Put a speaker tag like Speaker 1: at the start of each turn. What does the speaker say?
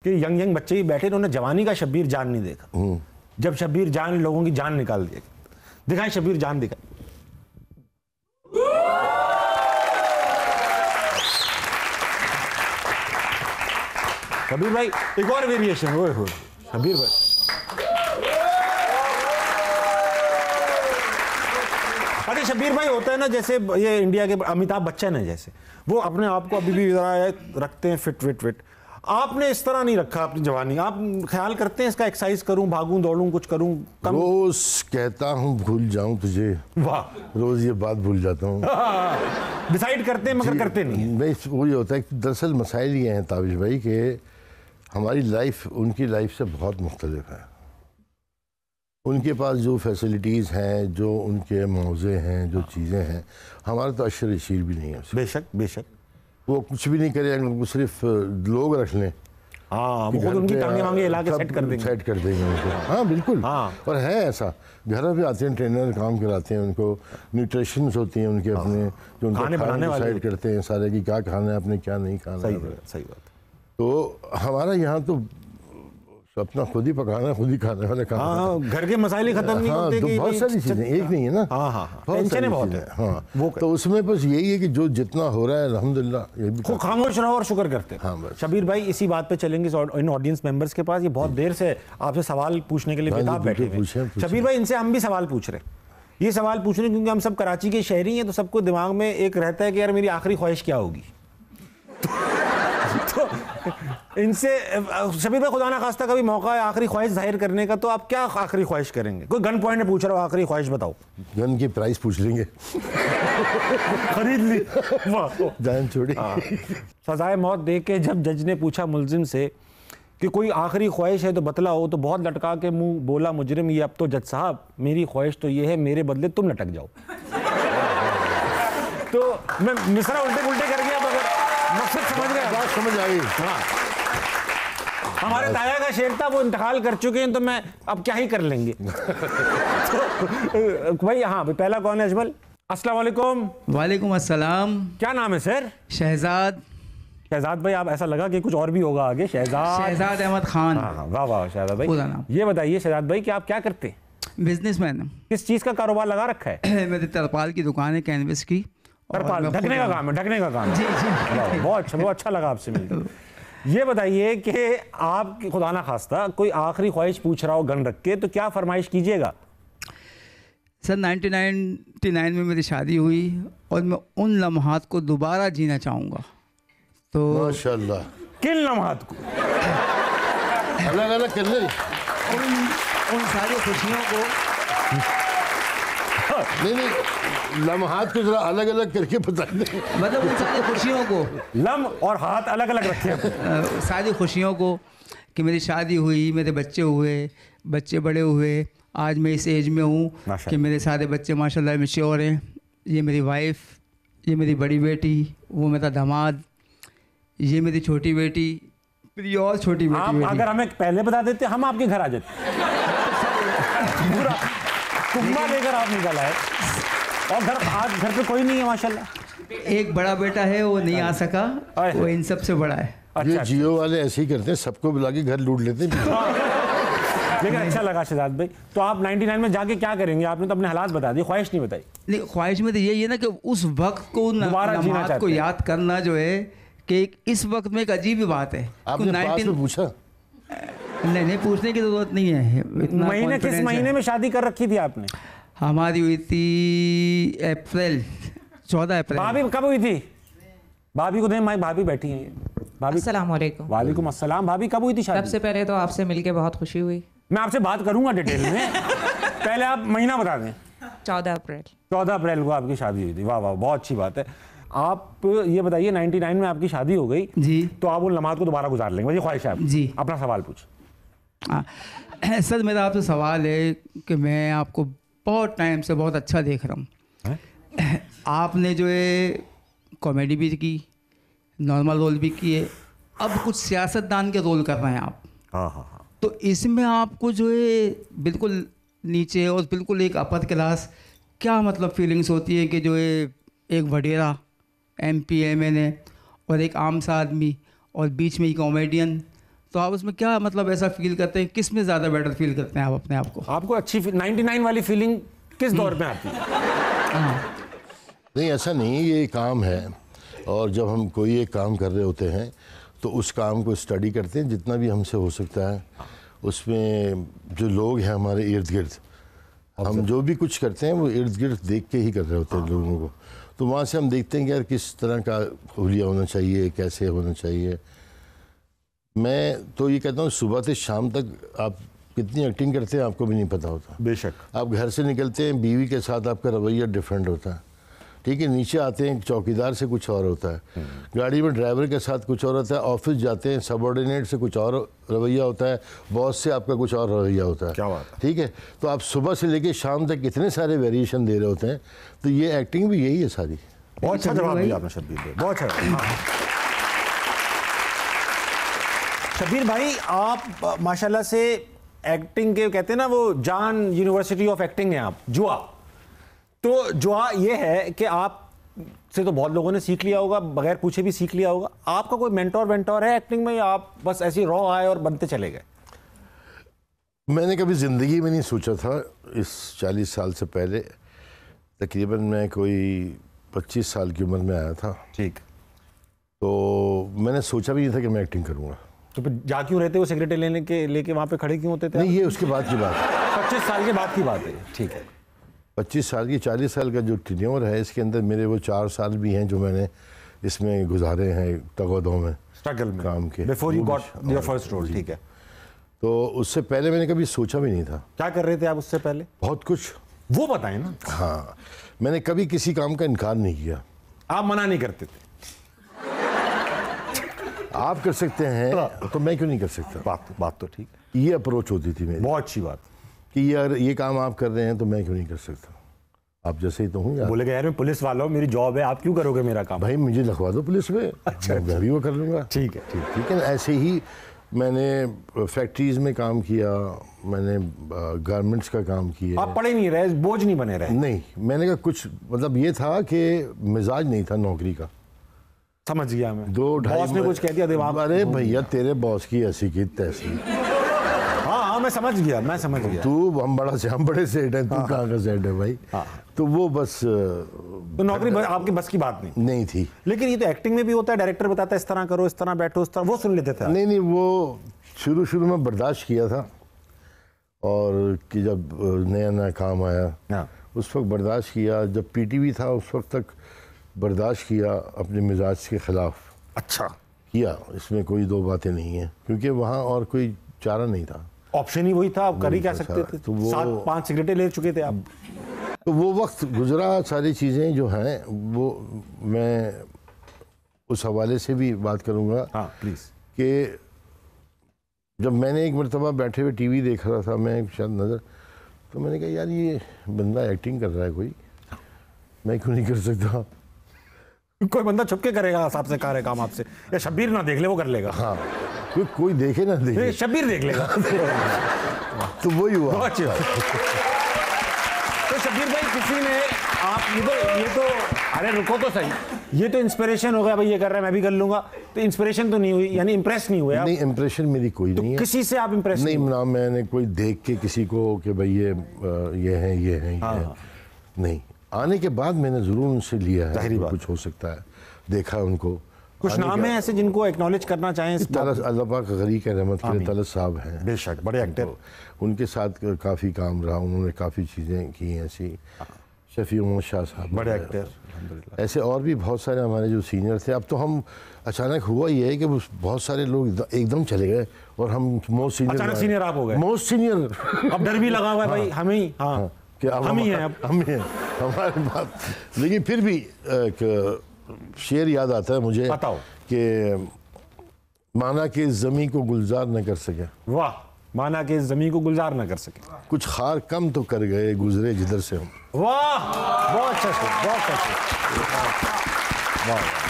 Speaker 1: कि young young बच्चे ही बैठे, उन्होंने जवानी का शब्बीर जान नहीं देखा। जब शब्बीर जान लोगों की जान निकाल दिया, दिखाएं शब्बीर जान दिखाएं। शब्बीर भाई एक और वेरिएशन। ओए हो शब्बीर भाई, अरे शब्बीर भाई होता है ना, जैसे ये इंडिया के अमिताभ बच्चन है, जैसे वो अपने आप को अभी भी रखते हैं फिट विट विट। आपने इस तरह नहीं रखा अपनी जवानी। आप ख्याल करते हैं इसका, एक्सरसाइज करूं, भागूं, दौड़ूं, कुछ करूं?
Speaker 2: रोज कहता हूं भूल जाऊं तुझे, वाह, रोज ये बात भूल जाता हूं।
Speaker 1: डिसाइड करते हैं मगर करते नहीं।
Speaker 2: नहीं, वही होता है कि दरअसल मसाइल ये हैं ताबिश भाई कि हमारी लाइफ उनकी लाइफ से बहुत मुख्तलिफ है। उनके पास जो फैसिलिटीज़ हैं, जो उनके मौज़े हैं, जो चीज़ें हैं, हमारा तो अशर अशीर भी नहीं है।
Speaker 1: बेशक बेशक,
Speaker 2: वो कुछ भी नहीं करेंगे, उनको सिर्फ लोग रख लें।
Speaker 1: हाँ, वो खुद उनकी टांगे वांगे हिला के सेट कर देंगे
Speaker 2: उनको। हाँ बिल्कुल। हाँ, और है ऐसा, घर पे आते हैं ट्रेनर, काम कराते हैं उनको, न्यूट्रिशंस होती हैं उनके अपने, जो उनको खाना डिसाइड करते हैं सारे कि क्या खाना है आपने, क्या नहीं खाना।
Speaker 1: सही बात।
Speaker 2: तो हमारा यहाँ तो अपना खुद ही पकाना, खुद ही खाने वाले काम।
Speaker 1: हाँ, घर के मसाइले खत्म नहीं होते
Speaker 2: कि बहुत सारी चीजें, एक नहीं है ना।
Speaker 1: हाँ हाँ, टेंशन बहुत है।
Speaker 2: हाँ, वो तो उसमें बस यही है कि जो जितना हो रहा है अल्हम्दुलिल्लाह ये भी
Speaker 1: खामोश रहो और शुक्र करते हैं। हाँ, शब्बीर भाई इसी बात पे चलेंगे इन ऑडियंस मेंबर्स के पास। ये बहुत देर से आपसे सवाल पूछने के लिए बेताब बैठे हैं। शब्बीर भाई इनसे हम भी सवाल पूछ रहे हैं। ये सवाल पूछ रहे हैं क्योंकि हम सब कराची के शहरी हैं, तो सबको दिमाग में एक रहता है कि यार मेरी आखिरी ख्वाहिश क्या होगी। तो इनसे शब्बीर भाई, खुदा ना खास्ता कभी मौका है आखिरी ख्वाहिश जाहिर करने का, तो आप क्या आखिरी ख्वाहिश करेंगे? कोई गन पॉइंट में पूछ रहा हो, आखिरी ख्वाहिश बताओ।
Speaker 2: गन की प्राइस पूछ लेंगे।
Speaker 1: खरीद ली, वाह,
Speaker 2: जान छोड़ी।
Speaker 1: सजाए मौत दे के जब जज ने पूछा मुलजिम से कि कोई आखिरी ख्वाहिश है तो बतलाओ, तो बहुत लटका के मुंह बोला मुजरिम, ये अब तो जज साहब मेरी ख्वाहिश तो ये है मेरे बदले तुम लटक जाओ। तो मैं मिसरा उल्टे उल्टे कर गया, मगर मकसद समझ गया,
Speaker 2: बात समझ आई।
Speaker 1: हाँ, हमारे ताया का शेर था, वो इंतकाल कर चुके हैं, तो मैं अब क्या ही कर लेंगे। तो भाई, हाँ पहला कौन है? अजमल, अस्सलाम वालेकुम।
Speaker 3: वालेकुम अस्सलाम।
Speaker 1: क्या नाम है सर?
Speaker 3: शहजाद।
Speaker 1: शहजाद भाई, आप ऐसा लगा कि कुछ और भी होगा आगे।
Speaker 3: शहजाद अहमद खान।
Speaker 1: हाँ, वाह वाह शहजाद भाई। ये बताइए शहजाद भाई कि आप क्या करते हैं?
Speaker 3: बिजनेसमैन।
Speaker 1: किस चीज़ का कारोबार लगा रखा है?
Speaker 3: मेरी तरपाल की दुकान है, कैनवस की।
Speaker 1: ढकने का काम है, ढकने का काम है।
Speaker 3: जी जी,
Speaker 1: बहुत अच्छा लगा आपसे मिलकर। ये बताइए कि आप खुदा ना खास्ता कोई आखिरी ख्वाहिश पूछ रहा हो गन रख के, तो क्या फरमाइश कीजिएगा?
Speaker 3: सर 1999 में मेरी शादी हुई और मैं उन लम्हात को दोबारा जीना चाहूँगा। तो
Speaker 2: माशाल्लाह।
Speaker 1: किन लम्हात को?
Speaker 2: अलग अलग कर ले।
Speaker 3: उन सारी खुशियों को
Speaker 2: नहीं, लम्हात को जरा अलग अलग करके बता दें।
Speaker 3: मतलब उन सारी खुशियों को,
Speaker 1: लम और हाथ अलग अलग रखे।
Speaker 3: सारी खुशियों को कि मेरी शादी हुई, मेरे बच्चे हुए, बच्चे बड़े हुए, आज मैं इस एज में हूँ कि मेरे सारे बच्चे माशाल्लाह मैच्योर हैं। ये मेरी वाइफ, ये मेरी बड़ी बेटी, वो मेरा दामाद, ये मेरी छोटी बेटी, मेरी और छोटी बेटी।
Speaker 1: आप अगर हमें पहले बता देते हम आपके घर आ जाते। पूरा कुम्मा लेकर आप निकल आए और आज घर पे कोई नहीं है माशाल्लाह।
Speaker 3: एक बड़ा बेटा है, वो नहीं आ सका, वो इन सब से बड़ा है।
Speaker 2: ये जियो वाले ऐसे ही करते हैं, सबको बुला के घर लूट लेते हैं।
Speaker 1: लेकिन अच्छा लगा शहजाद भाई। तो आप 99 में जाके क्या करेंगे? आपने तो अपने हालात बता दिए, ख्वाहिश नहीं बताई।
Speaker 3: नहीं, ख्वाहिश में तो यही है ना कि उस वक्त को, नमाज को याद करना जो है कि इस वक्त में एक अजीब बात है।
Speaker 2: आपने पास में पूछा?
Speaker 3: नहीं, पूछने की जरूरत नहीं है।
Speaker 1: महीने किस महीने में शादी कर रखी थी आपने?
Speaker 3: हमारी हुई थी अप्रैल, 14 अप्रैल।
Speaker 1: भाभी कब हुई थी? भाभी को दें, माई भाभी बैठी हैं। भाभी
Speaker 4: अस्सलाम वालेकुम।
Speaker 1: वालेकुम अस्सलाम। भाभी कब हुई थी शादी?
Speaker 4: सबसे पहले तो आपसे मिलके बहुत खुशी हुई।
Speaker 1: मैं आपसे बात करूंगा डिटेल में। पहले आप महीना बता दें।
Speaker 4: 14 अप्रैल।
Speaker 1: 14 अप्रैल को आपकी शादी हुई थी। वाह वाह, बहुत अच्छी बात है। आप ये बताइए 99 में आपकी शादी हो गई
Speaker 3: जी,
Speaker 1: तो आप उन लम्हात को दोबारा गुजार लेंगे, मुझे ख्वाहिश है आप
Speaker 3: जी।
Speaker 1: अपना सवाल पूछ।
Speaker 3: सर मेरा आपसे सवाल है कि मैं आपको बहुत टाइम से बहुत अच्छा देख रहा हूँ। आपने जो है कॉमेडी भी की, नॉर्मल रोल भी किए, अब कुछ सियासतदान के रोल कर रहे हैं आप।
Speaker 1: हाँ हाँ हाँ।
Speaker 3: तो इसमें आपको जो है बिल्कुल नीचे और बिल्कुल एक अपर क्लास, क्या मतलब फीलिंग्स होती है कि जो है एक वडेरा MP MN और एक आम सा आदमी और बीच में ही कॉमेडियन, तो आप उसमें क्या मतलब ऐसा फील करते हैं, किस में ज़्यादा बेटर फील करते हैं आप अपने आप को?
Speaker 1: आपको अच्छी 99 वाली फीलिंग किस दौर में आती है?
Speaker 2: नहीं, ऐसा नहीं, ये काम है, और जब हम कोई एक काम कर रहे होते हैं तो उस काम को स्टडी करते हैं जितना भी हमसे हो सकता है। उसमें जो लोग हैं हमारे इर्द गिर्द, हम जो भी कुछ करते हैं वो इर्द गिर्द देख के ही कर रहे होते हैं लोगों को। तो वहाँ से हम देखते हैं कि यार किस तरह का हुलिया होना चाहिए, कैसे होना चाहिए। मैं तो ये कहता हूँ सुबह से शाम तक आप कितनी एक्टिंग करते हैं आपको भी नहीं पता होता।
Speaker 1: बेशक।
Speaker 2: आप घर से निकलते हैं, बीवी के साथ आपका रवैया डिफरेंट होता है, ठीक है, नीचे आते हैं चौकीदार से कुछ और होता है, गाड़ी में ड्राइवर के साथ कुछ और होता है, ऑफिस जाते हैं सबऑर्डिनेट से कुछ और रवैया होता है, बॉस से आपका कुछ और रवैया होता है।
Speaker 1: क्या बात है।
Speaker 2: ठीक है, तो आप सुबह से लेके शाम तक कितने सारे वेरिएशन दे रहे होते हैं। तो ये एक्टिंग भी यही है सारी।
Speaker 1: बहुत अच्छा जवाब दिया आपने शब्बीर भाई, बहुत अच्छा। शब्बीर भाई, आप माशाल्लाह से एक्टिंग के कहते हैं ना वो जान यूनिवर्सिटी ऑफ एक्टिंग है आप, जुआ। तो जुआ ये है कि आप से तो बहुत लोगों ने सीख लिया होगा, बगैर पूछे भी सीख लिया होगा। आपका कोई मेंटोर वेंटोर है एक्टिंग में, या आप बस ऐसे रॉ आए और बनते चले गए?
Speaker 2: मैंने कभी ज़िंदगी में नहीं सोचा था, इस 40 साल से पहले तकरीबन मैं कोई 25 साल की उम्र में आया था।
Speaker 1: ठीक।
Speaker 2: तो मैंने सोचा भी नहीं था कि मैं एक्टिंग करूँगा।
Speaker 1: तो फिर जा क्यों रहते हो सिगरेटें लेके वहाँ पे खड़े क्यों होते थे?
Speaker 2: नहीं, ये उसके बाद की बात है,
Speaker 1: 25 साल के बाद की बात है। ठीक है।
Speaker 2: 25 साल की 40 साल का जो टेन्योर है, इसके अंदर मेरे वो 4 साल भी हैं जो मैंने इसमें गुजारे हैं तगोदों में,
Speaker 1: स्ट्रगल में,
Speaker 2: काम के।
Speaker 1: Before you got your first role. ठीक है।
Speaker 2: तो उससे पहले मैंने कभी सोचा भी नहीं था।
Speaker 1: क्या कर रहे थे आप उससे पहले?
Speaker 2: बहुत कुछ।
Speaker 1: वो बताएं ना।
Speaker 2: हाँ, मैंने कभी किसी काम का इनकार नहीं किया।
Speaker 1: आप मना नहीं करते थे?
Speaker 2: आप कर सकते हैं तो मैं क्यों नहीं कर सकता?
Speaker 1: बात तो ठीक है।
Speaker 2: ये अप्रोच होती थी मेरी।
Speaker 1: बहुत अच्छी बात
Speaker 2: कि यार ये काम आप कर रहे हैं तो मैं क्यों नहीं कर सकता? आप जैसे ही तो हूँ यार।
Speaker 1: बोले यार मैं पुलिस वाला हूँ, मेरी जॉब है, आप क्यों करोगे मेरा काम?
Speaker 2: भाई मुझे लिखवा दो पुलिस में। अच्छा, मैं भी वो कर लूँगा।
Speaker 1: ठीक है।
Speaker 2: ठीक है ना। ऐसे ही मैंने फैक्ट्रीज में काम किया, मैंने गारमेंट्स का काम किया।
Speaker 1: आप पढ़े नहीं रहे, बोझ नहीं बने रहे?
Speaker 2: नहीं, मैंने कहा कुछ मतलब ये था कि मिजाज नहीं था नौकरी का।
Speaker 1: समझ गया मैं।
Speaker 2: 2-2.5
Speaker 1: बॉस ने कुछ कह दिया दिमाग।
Speaker 2: अरे भैया तेरे बॉस की ऐसी की तैसी।
Speaker 1: हाँ, मैं समझ गया।
Speaker 2: तू हम बड़े सेठ है, तू कहाँ का सेठ है भाई? तो वो बस
Speaker 1: तो नौकरी आपके बस की बात नहीं
Speaker 2: थी।
Speaker 1: लेकिन ये तो एक्टिंग में भी होता है, डायरेक्टर बताता है इस तरह करो, इस तरह बैठो, इस तरह, वो सुन लेते थे?
Speaker 2: नहीं, वो शुरू में बर्दाश्त किया था, और कि जब नया काम आया उस वक्त बर्दाश्त किया। जब पीटीवी था उस वक्त तक बर्दाश्त किया, अपने मिजाज के खिलाफ।
Speaker 1: अच्छा
Speaker 2: किया, इसमें कोई दो बातें नहीं है, क्योंकि वहाँ और कोई चारा नहीं था,
Speaker 1: ऑप्शन ही वही था। आप कर ही क्या सकते थे? तो वो 7-5 सिगरेटें ले चुके थे आप।
Speaker 2: तो वो वक्त गुजरा, सारी चीज़ें जो हैं वो मैं उस हवाले से भी बात करूँगा।
Speaker 1: हाँ प्लीज़।
Speaker 2: कि जब मैंने एक मरतबा बैठे हुए टीवी देख रहा था मैं शायद नज़र, तो मैंने कहा यार ये बंदा एक्टिंग कर रहा है, कोई मैं क्यों नहीं कर सकता?
Speaker 1: कोई बंदा छुप के करेगा साहब से कार्य काम आपसे, या शब्बीर ना देख ले वो कर लेगा?
Speaker 2: हाँ, कोई देखे ना देखे,
Speaker 1: शब्बीर देख लेगा।
Speaker 2: तो वही हुआ।
Speaker 1: बहुत अच्छी। तो शब्बीर भाई किसी ने आप ये तो अरे रुको तो सही, ये तो इंस्पिरेशन हो गया भाई, ये कर रहा है मैं भी कर लूंगा, तो इंस्पिरेशन तो नहीं हुई, यानी इंप्रेस नहीं हुए आप?
Speaker 2: नहीं, इंप्रेशन मेरी कोई नहीं है।
Speaker 1: किसी से आप इंप्रेस
Speaker 2: नहीं? ना मैंने कोई देख के किसी को कि भाई ये है। नहीं, आने के बाद मैंने ज़रूर उनसे लिया है, कुछ हो सकता है, देखा उनको।
Speaker 1: कुछ नाम है ऐसे जिनको एक्नॉलेज करना चाहें?
Speaker 2: अल्लाह पाक गरीक रहमत करे, तलत साहब हैं,
Speaker 1: बेशक बड़े एक्टर,
Speaker 2: उनके साथ काफ़ी काम रहा, उन्होंने काफ़ी चीज़ें की ऐसी। शफी उमर शाह साहब
Speaker 1: बड़े एक्टर।
Speaker 2: ऐसे और भी बहुत सारे हमारे जो सीनियर थे। अब तो हम अचानक हुआ ये है कि बहुत सारे लोग एकदम चले गए और हम मोस्ट सीनियर,
Speaker 1: अचानक सीनियर आप हो गए,
Speaker 2: मोस्ट सीनियर।
Speaker 1: अब डर भी लगा हुआ है भाई हमें ही। हाँ
Speaker 2: कि हम ही हैं, अब हम ही हैं हमारे बात। लेकिन फिर भी एक शेर याद आता है मुझे,
Speaker 1: बताओ।
Speaker 2: कि माना कि ज़मीं को गुलजार न कर सके।
Speaker 1: वाह, माना कि ज़मीं को गुलजार न कर सके,
Speaker 2: कुछ खार कम तो कर गए गुजरे जिधर से हम।
Speaker 1: वाह, बहुत अच्छा, बहुत अच्छा। वाह।